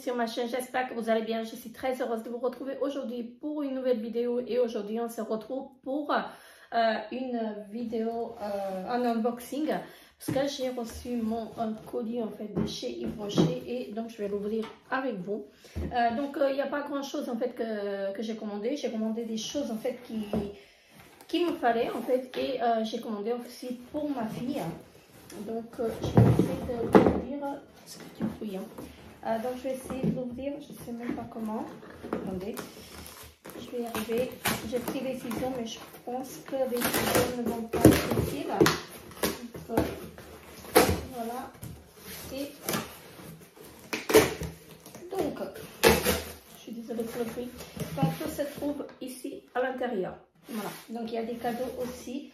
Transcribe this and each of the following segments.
sur ma chaîne. J'espère que vous allez bien. Je suis très heureuse de vous retrouver aujourd'hui pour une nouvelle vidéo. Et aujourd'hui, on se retrouve pour une vidéo, un unboxing. Parce que j'ai reçu mon colis en fait de chez Yves Rocher et donc je vais l'ouvrir avec vous. Donc il n'y a pas grand chose en fait que j'ai commandé. J'ai commandé des choses en fait qui me fallait en fait et j'ai commandé aussi pour ma fille. Donc je vais essayer de l'ouvrir. C'est un petit bruit. Donc je vais essayer de l'ouvrir. Je ne sais même pas comment. Attendez. Je vais y arriver. J'ai pris les ciseaux mais je pense que les ciseaux ne vont pas être utiles. Donc, voilà. Et donc, je suis désolée pour le bruit. Donc tout se trouve ici à l'intérieur. Voilà. Donc il y a des cadeaux aussi.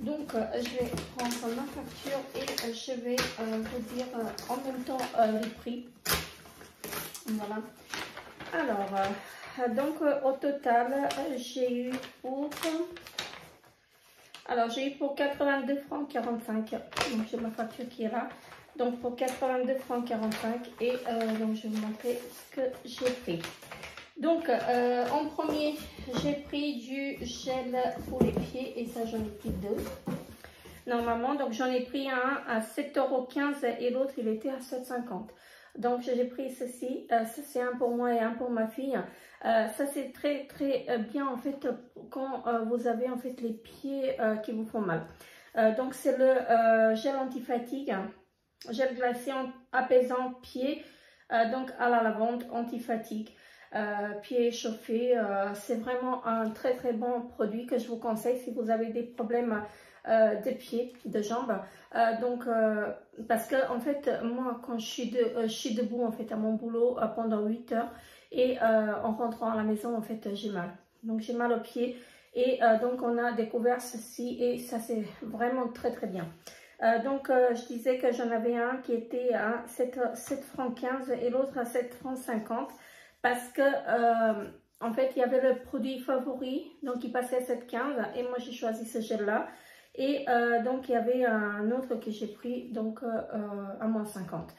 Donc je vais prendre ma facture et je vais vous dire en même temps les prix. Voilà. Alors, donc au total, j'ai eu pour... Alors, j'ai eu pour 82 francs 45. Donc, j'ai ma facture qui est là. Donc, pour 82 francs 45. Et donc, je vais vous montrer ce que j'ai pris. Donc, en premier, j'ai pris du gel pour les pieds. Et ça, j'en ai pris deux. Normalement, donc, j'en ai pris un à 7,15 € et l'autre, il était à 7,50 €. Donc, j'ai pris ceci. Ça, c'est un pour moi et un pour ma fille. Ça, c'est très bien en fait quand vous avez en fait les pieds qui vous font mal. Donc, c'est le gel anti-fatigue, gel glacé apaisant pied, donc à la lavande anti-fatigue, pieds échauffés. C'est vraiment un très bon produit que je vous conseille si vous avez des problèmes de pieds, de jambes. Parce que en fait moi quand je suis debout en fait à mon boulot pendant 8 heures et en rentrant à la maison en fait j'ai mal. Donc j'ai mal aux pieds et donc on a découvert ceci et ça c'est vraiment très bien. Je disais que j'en avais un qui était à 7,15 francs et l'autre à 7,50 francs parce que en fait il y avait le produit favori donc il passait à 7,15 et moi j'ai choisi ce gel là. Et donc il y avait un autre que j'ai pris donc à moins 50.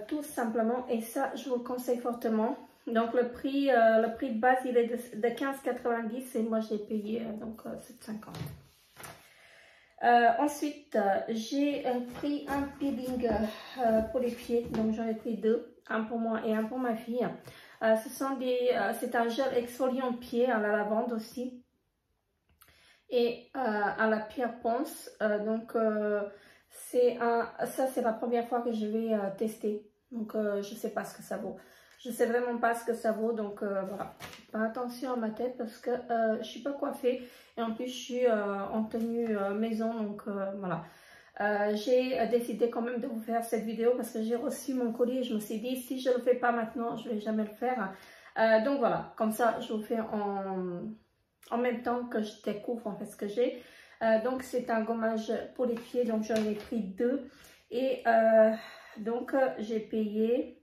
Tout simplement, et ça je vous le conseille fortement. Donc le prix de base il est de 15,90 et moi j'ai payé donc 7,50. Ensuite j'ai pris un peeling pour les pieds, donc j'en ai pris deux, un pour moi et un pour ma fille. C'est un gel exfoliant pied à la lavande aussi. Et à la pierre ponce, ça c'est la première fois que je vais tester, donc je sais pas ce que ça vaut, je sais vraiment pas ce que ça vaut, donc voilà, pas attention à ma tête parce que je suis pas coiffée et en plus je suis en tenue maison, donc voilà. J'ai décidé quand même de vous faire cette vidéo parce que j'ai reçu mon colis et je me suis dit si je le fais pas maintenant je vais jamais le faire. Donc voilà, comme ça je vous fais en même temps que je découvre en fait ce que j'ai. Donc c'est un gommage pour les pieds, donc j'en ai pris deux et j'ai payé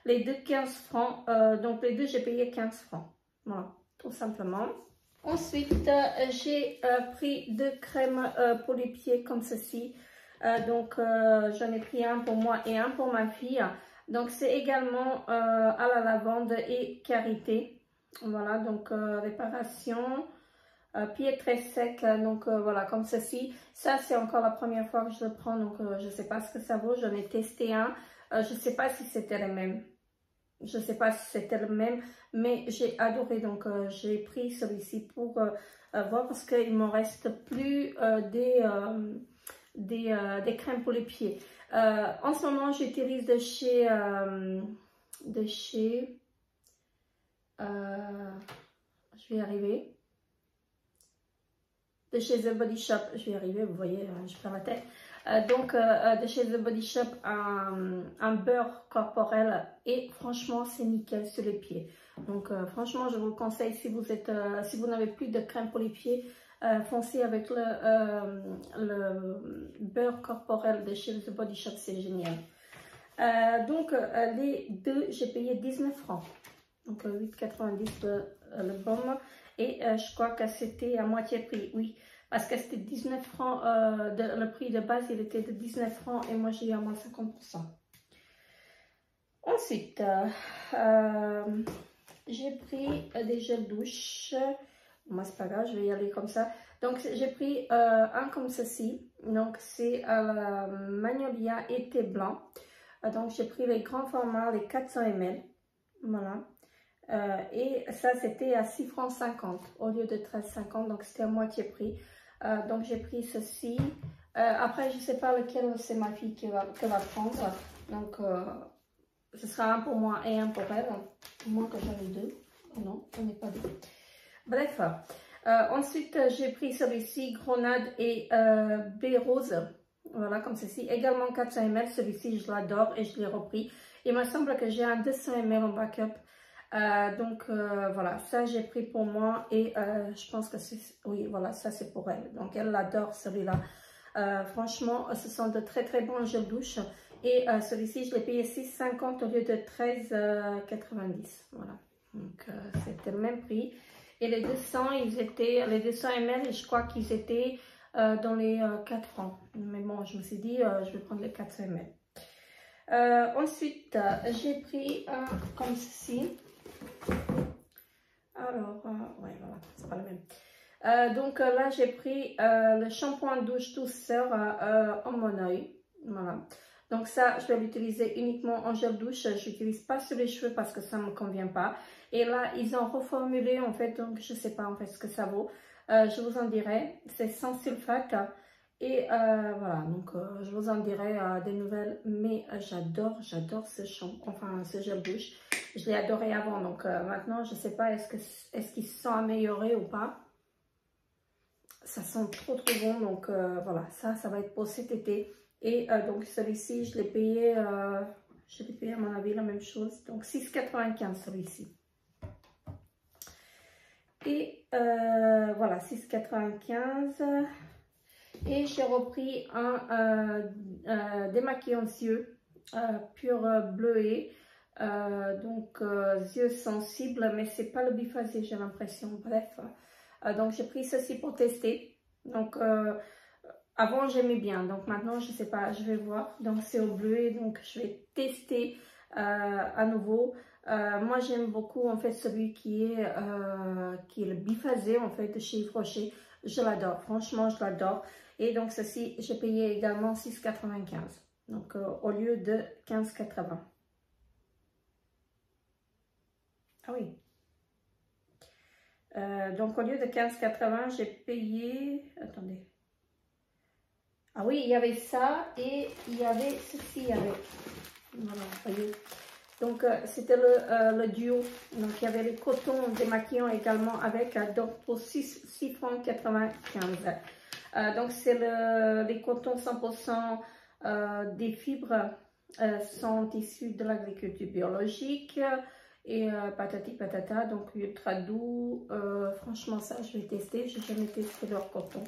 les deux 15 francs, donc les deux j'ai payé 15 francs, voilà, tout simplement. Ensuite j'ai pris deux crèmes pour les pieds comme ceci, j'en ai pris un pour moi et un pour ma fille. Donc c'est également à la lavande et karité. Voilà, donc réparation, pied très sec, voilà, comme ceci. Ça, c'est encore la première fois que je le prends, donc je ne sais pas ce que ça vaut. J'en ai testé un, je ne sais pas si c'était le même. Je ne sais pas si c'était le même, mais j'ai adoré, donc j'ai pris celui-ci pour voir parce qu'il ne m'en reste plus des crèmes pour les pieds. En ce moment, j'utilise de chez je vais y arriver. De chez The Body Shop, je vais y arriver, vous voyez, je perds la tête. De chez The Body Shop, un beurre corporel et franchement, c'est nickel sur les pieds. Donc, franchement, je vous le conseille si vous n'avez plus de crème pour les pieds, foncez avec le beurre corporel de chez The Body Shop, c'est génial. Les deux, j'ai payé 19 francs. Donc 8,90 le baume et je crois que c'était à moitié prix, oui, parce que c'était 19 francs, le prix de base il était de 19 francs et moi j'ai eu à moins 50%. Ensuite, j'ai pris des gels douche. Moi, c'est pas grave, je vais y aller comme ça. Donc, j'ai pris un comme ceci. Donc, c'est Magnolia été blanc. Donc, j'ai pris les grands formats, les 400 ml. Voilà. Et ça, c'était à 6 francs 50 au lieu de 13,50. Donc, c'était à moitié prix. Donc, j'ai pris ceci. Après, je sais pas lequel c'est ma fille qui va prendre. Donc, ce sera un pour moi et un pour elle. Moi que j'en ai deux. Oh non, on n'est pas deux. Bref. Ensuite, j'ai pris celui-ci, Grenade et baie rose. Voilà, comme ceci. Également 400 ml. Celui-ci, je l'adore et je l'ai repris. Il me semble que j'ai un 200 ml en backup. Donc, voilà, ça j'ai pris pour moi. Et je pense que c'est... Oui, voilà, ça c'est pour elle. Donc, elle adore celui-là. Franchement, ce sont de très très bons gels douche. Et celui-ci, je l'ai payé 6,50 au lieu de 13,90. Voilà. Donc, c'était le même prix. Et les 200, les 200 ml, je crois qu'ils étaient dans les 4 francs. Mais bon, je me suis dit, je vais prendre les 400 ml. Ensuite, j'ai pris un comme ceci. Alors, ouais, voilà, c'est pas le même. Donc là, j'ai pris le shampoing douche douceur en mon oeil. Voilà. Donc ça, je vais l'utiliser uniquement en gel douche. Je n'utilise pas sur les cheveux parce que ça ne me convient pas. Et là, ils ont reformulé en fait, donc je ne sais pas en fait ce que ça vaut. Je vous en dirai. C'est sans sulfate. Et voilà, donc je vous en dirai des nouvelles. Mais j'adore ce shampoing, enfin ce gel douche. Je l'ai adoré avant. Donc maintenant, je ne sais pas est-ce qu'ils se sont améliorés ou pas. Ça sent trop bon, donc voilà, ça va être pour cet été. Et donc celui-ci, je l'ai payé à mon avis la même chose, donc 6,95 celui-ci. Et voilà, 6,95. Et j'ai repris un démaquillant yeux pur bleuet. Donc yeux sensibles, mais c'est pas le biphasé, j'ai l'impression. Bref. Donc j'ai pris ceci pour tester. Donc avant j'aimais bien, donc maintenant je sais pas, je vais voir. Donc c'est au bleu, donc je vais tester à nouveau. Moi j'aime beaucoup en fait celui qui est le biphasé en fait de chez Yves Rocher. Je l'adore, franchement je l'adore. Et donc ceci j'ai payé également 6,95. Donc au lieu de 15,80. Ah oui. Donc au lieu de 15,80, j'ai payé... Attendez. Ah oui, il y avait ça et il y avait ceci avec. Voilà, voyez. Donc c'était le duo. Donc il y avait les cotons démaquillants également avec. Donc pour 6 francs 95. Donc c'est les cotons 100% des fibres sont issus de l'agriculture biologique. Et patati patata, donc ultra doux. Franchement, ça, je vais tester. Je n'ai jamais testé leur coton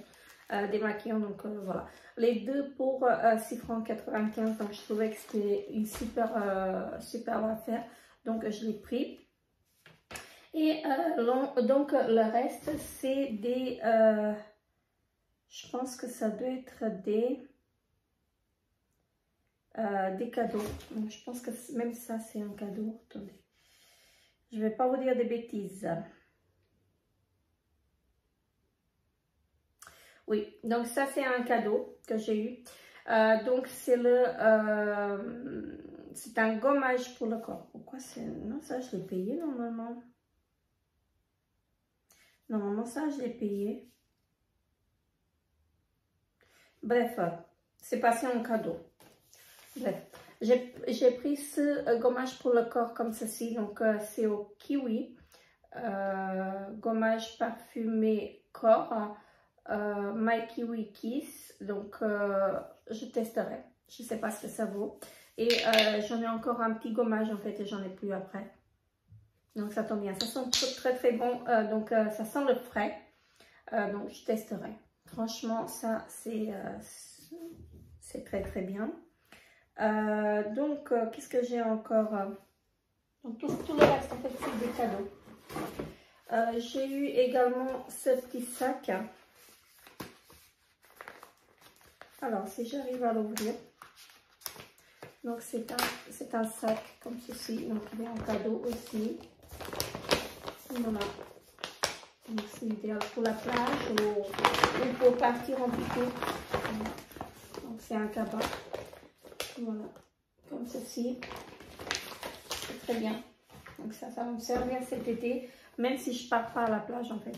démaquillant. Donc voilà. Les deux pour 6 francs 95. Donc je trouvais que c'était une super affaire. Donc je l'ai pris. Et donc le reste, c'est des. Je pense que ça doit être des cadeaux. Donc je pense que même ça, c'est un cadeau. Attendez. Je ne vais pas vous dire des bêtises. Oui, donc ça c'est un cadeau que j'ai eu. Donc c'est c'est un gommage pour le corps. Pourquoi c'est... Non, ça je l'ai payé normalement. Normalement ça je l'ai payé. Bref, c'est passé en cadeau. Bref. J'ai pris ce gommage pour le corps comme ceci, donc c'est au kiwi, gommage parfumé corps, My Kiwi Kiss, donc je testerai, je ne sais pas ce que ça vaut, et j'en ai encore un petit gommage en fait et j'en ai plus après, donc ça tombe bien, ça sent très bon, donc ça sent le frais, donc je testerai, franchement ça c'est très bien. Donc, qu'est-ce que j'ai encore? Donc, tout le reste, en fait, c'est des cadeaux. J'ai eu également ce petit sac. Alors, si j'arrive à l'ouvrir. Donc c'est un sac comme ceci, donc il est en cadeau aussi. Voilà. Donc c'est idéal pour la plage ou pour partir en pique-nique. Donc c'est un cabas. Voilà, comme ceci. C'est très bien. Donc ça va me servir cet été, même si je pars pas à la plage en fait.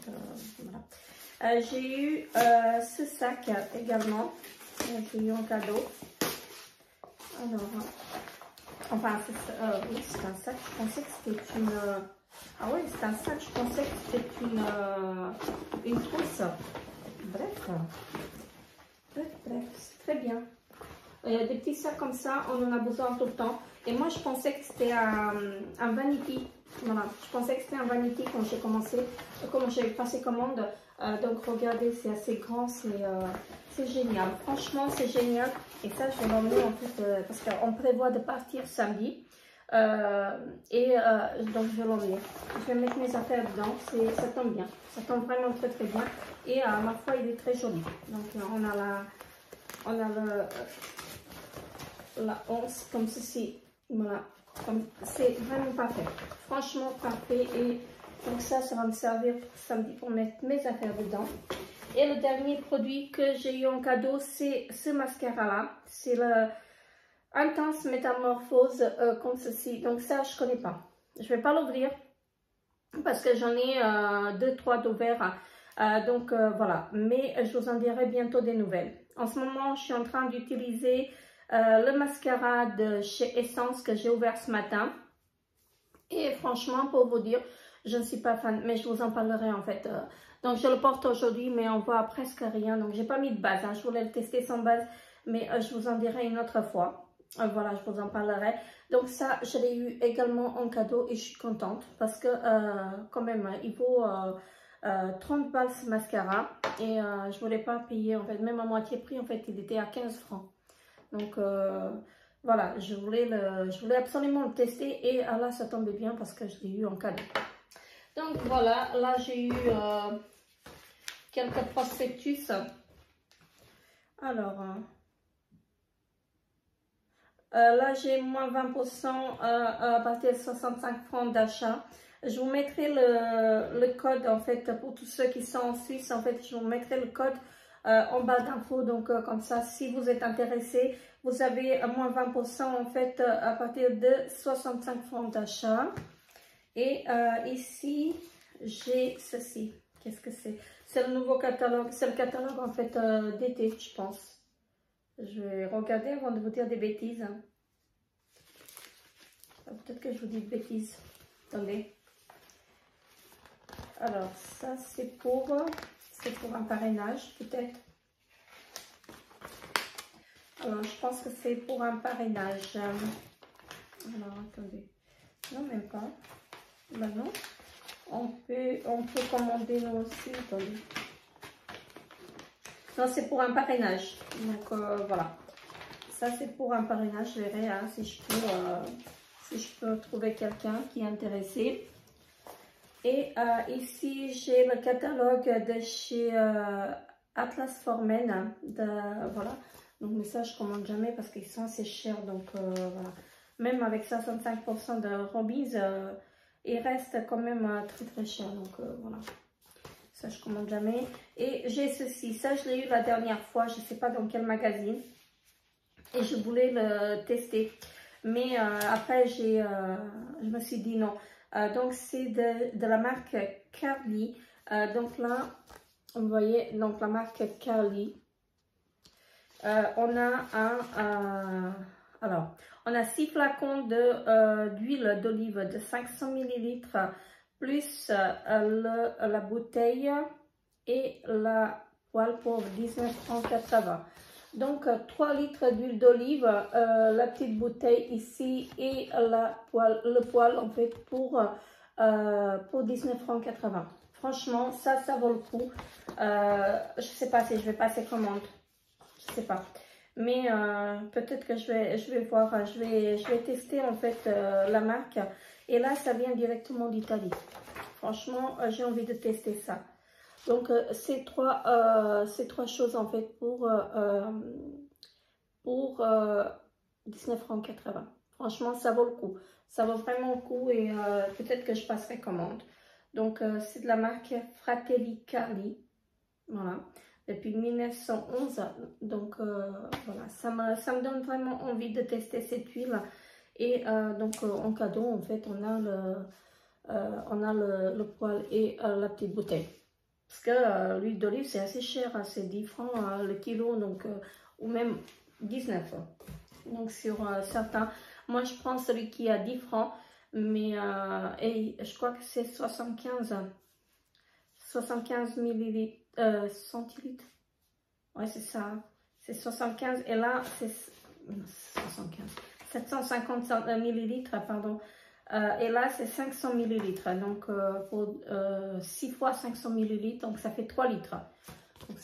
Voilà. J'ai eu ce sac également. J'ai eu en cadeau. Alors, enfin, oui, c'est un sac. Je pensais que c'était une... ah oui, c'est un sac. Je pensais que c'était une trousse. Bref, c'est très bien. Il y a des petits sacs comme ça, on en a besoin tout le temps. Et moi, je pensais que c'était un vanity. Voilà, je pensais que c'était un vanity quand j'ai commencé, quand j'ai passé commande. Donc, regardez, c'est assez grand, c'est génial. Franchement, c'est génial. Et ça, je vais l'emmener en fait, parce qu'on prévoit de partir samedi. Donc, je vais l'emmener. Je vais mettre mes affaires dedans. Ça tombe bien. Ça tombe vraiment très très bien. Et à ma foi, il est très joli. Donc, on a la 11 comme ceci. Voilà. C'est vraiment parfait. Franchement parfait. Et donc ça va me servir samedi pour mettre mes affaires dedans. Et le dernier produit que j'ai eu en cadeau, c'est ce mascara là. C'est le Intense Métamorphose comme ceci. Donc ça, je connais pas. Je vais pas l'ouvrir parce que j'en ai 2-3 d'ouverts. Donc voilà. Mais je vous en dirai bientôt des nouvelles. En ce moment, je suis en train d'utiliser le mascara de chez Essence que j'ai ouvert ce matin. Et franchement, pour vous dire, je ne suis pas fan, mais je vous en parlerai en fait. Donc je le porte aujourd'hui, mais on voit presque rien. Donc j'ai pas mis de base, hein. Je voulais le tester sans base, mais je vous en dirai une autre fois. Voilà, je vous en parlerai. Donc ça, je l'ai eu également en cadeau et je suis contente parce que quand même, il vaut 30 balles ce mascara. Et je voulais pas payer, en fait, même à moitié prix, en fait, il était à 15 francs. Donc voilà, je voulais absolument le tester et là ça tombait bien parce que je l'ai eu en cadeau. Donc voilà, là j'ai eu quelques prospectus. Alors, là j'ai moins 20% à partir de 65 francs d'achat. Je vous mettrai le code en fait pour tous ceux qui sont en Suisse. En fait, je vous mettrai le code en bas d'infos. Donc comme ça, si vous êtes intéressé, vous avez moins 20% en fait à partir de 65 francs d'achat. Et ici, j'ai ceci. Qu'est-ce que c'est? C'est le nouveau catalogue. C'est le catalogue en fait d'été, je pense. Je vais regarder avant de vous dire des bêtises. Peut-être que je vous dis des bêtises. Attendez. Alors, ça c'est pour un parrainage, peut-être. Alors, je pense que c'est pour un parrainage. Alors, attendez. Non, même pas. Maintenant, on peut commander nous aussi. Attendez. Non, c'est pour un parrainage. Donc, voilà. Ça, c'est pour un parrainage. Je verrai hein, si je peux trouver quelqu'un qui est intéressé. Et ici, j'ai le catalogue de chez Atlas for Men. Voilà. Donc, mais ça, je commande jamais parce qu'ils sont assez chers. Donc, voilà. Même avec 65% de remise, il reste quand même très très cher. Donc, voilà. Ça, je commande jamais. Et j'ai ceci. Ça, je l'ai eu la dernière fois. Je ne sais pas dans quel magazine. Et je voulais le tester. Mais après, je me suis dit non. Donc, c'est de la marque Carly. Donc là, vous voyez, donc la marque Carly. On a 6 flacons d'huile d'olive de 500 ml plus la bouteille et la poêle pour 19,80 €. Donc 3 litres d'huile d'olive, la petite bouteille ici et le poêle en fait pour 19,80 €. Franchement, ça vaut le coup. Je sais pas si je vais passer commande. Je sais pas, mais peut-être que je vais voir, je vais tester en fait la marque. Et là, ça vient directement d'Italie. Franchement, j'ai envie de tester ça. Donc, ces trois choses en fait pour 19 francs 80. Franchement, ça vaut le coup. Ça vaut vraiment le coup et peut-être que je passerai commande. Donc, c'est de la marque Fratelli Carli. Voilà. Depuis 1911. Donc, voilà. Ça me donne vraiment envie de tester cette huile. Et donc, en cadeau, en fait, on a le poêle et la petite bouteille. Parce que l'huile d'olive, c'est assez cher. Hein, c'est 10 francs le kilo. Donc, ou même 19. Donc, sur certains... Moi, je prends celui qui a 10 francs, mais et je crois que c'est 75 millilitres, centilitres. Ouais, c'est ça. C'est 75 et là, c'est 750 millilitres, pardon. Et là, c'est 500 millilitres. Donc, pour 6 fois 500 millilitres, donc ça fait 3 litres. Donc,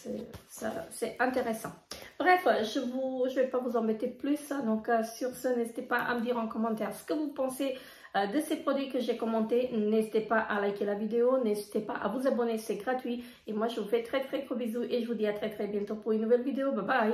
c'est intéressant. Bref, je vais pas vous embêter plus. Donc, sur ce, n'hésitez pas à me dire en commentaire ce que vous pensez de ces produits que j'ai commentés. N'hésitez pas à liker la vidéo. N'hésitez pas à vous abonner, c'est gratuit. Et moi, je vous fais très gros bisous et je vous dis à très bientôt pour une nouvelle vidéo. Bye bye!